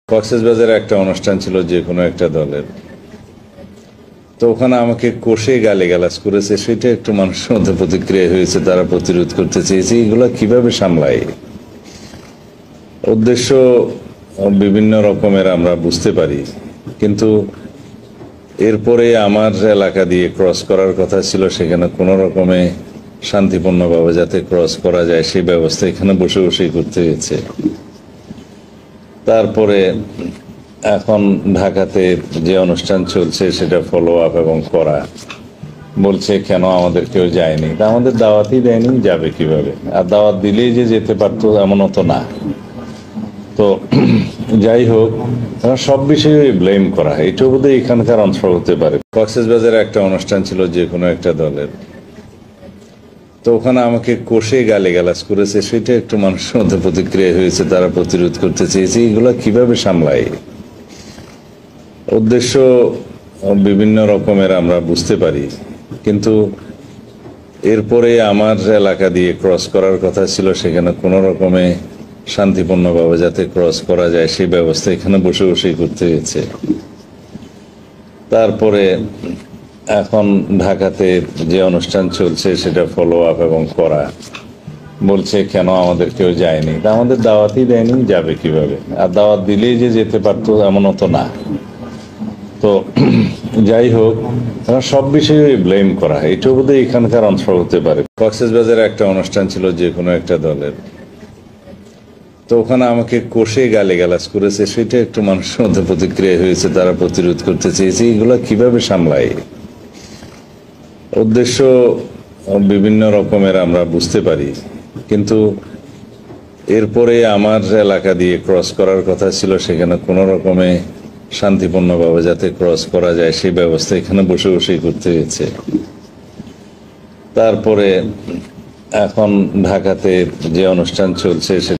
কক্সবাজারে একটা অনুষ্ঠান ছিল যে কোনো একটা দলের, তো ওখানে আমাকে কষে গালিগালাজ করেছে, সেটা একটু মানুষের মধ্যে প্রতিক্রিয়া হয়েছে, তারা প্রতিরোধ করতে চেয়েছে। এগুলো কিভাবে সামলাই, উদ্দেশ্য বিভিন্ন রকমের আমরা বুঝতে পারি, কিন্তু এরপরে আমার এলাকা দিয়ে ক্রস করার কথা ছিল, সেখানে কোনো রকমে শান্তিপূর্ণভাবে যাতে ক্রস করা যায় সেই ব্যবস্থা এখানে বসে বসেই করতে হয়েছে। তারপরে এখন ঢাকাতে যে অনুষ্ঠান চলছে সেটা ফলো আপ এবং করা, বলছে কেন আমাদের কেউ যায়নি, তা আমাদের দাওয়াতই দেয়নি, যাবে কিভাবে? আর দাওয়াত দিলেই যে যেতে পারতো এমনও তো না। তো যাই হোক, সব বিষয়ে ব্লেম করা, এটাও বোধহয় এখানকার অংশ হতে পারে। কক্সবাজারে একটা অনুষ্ঠান ছিল যে কোনো একটা দলের, তো ওখানে আমাকে কষে গালিগালাজ করেছে, সেটা একটু মানুষের মধ্যে প্রতিক্রিয়া হয়েছে, তারা প্রতিরোধ করতে চেয়েছে। এগুলো কিভাবে সামলাই, উদ্দেশ্য বিভিন্ন রকমের আমরা বুঝতে পারি, কিন্তু এরপরে আমার এলাকা দিয়ে ক্রস করার কথা ছিল, সেখানে কোনো রকমে শান্তিপূর্ণভাবে যাতে ক্রস করা যায় সেই ব্যবস্থা এখানে বসে বসেই করতে হয়েছে। তারপরে এখন ঢাকাতে যে অনুষ্ঠান চলছে সেটা ফলো আপ এবং করা, বলছে কেন আমাদের কেউ যায়নি, তা আমাদের দাওয়াতই দেয়নি, যাবে কিভাবে? আর দাওয়াত দিলেই যে যেতে পারতো এমনও তো না। তো যাই হোক, সব বিষয়ে ব্লেম করা, এটাও বোধহয় এখানকার অংশ হতে পারে। কক্সবাজারে একটা অনুষ্ঠান ছিল যে কোনো একটা দলের, তো ওখানে আমাকে কষে গালিগালাজ করেছে, সেটা একটু মানুষের মধ্যে প্রতিক্রিয়া হয়েছে, তারা প্রতিরোধ করতে চেয়েছে। এগুলো কিভাবে সামলাই, উদ্দেশ্য বিভিন্ন রকমের আমরা বুঝতে পারি, কিন্তু এরপরে আমার এলাকা দিয়ে ক্রস করার কথা ছিল, সেখানে কোনো রকমে শান্তিপূর্ণভাবে যাতে ক্রস করা যায় সেই ব্যবস্থা এখানে বসে বসেই করতে হয়েছে। তারপরে এখন ঢাকাতে যে অনুষ্ঠান চলছে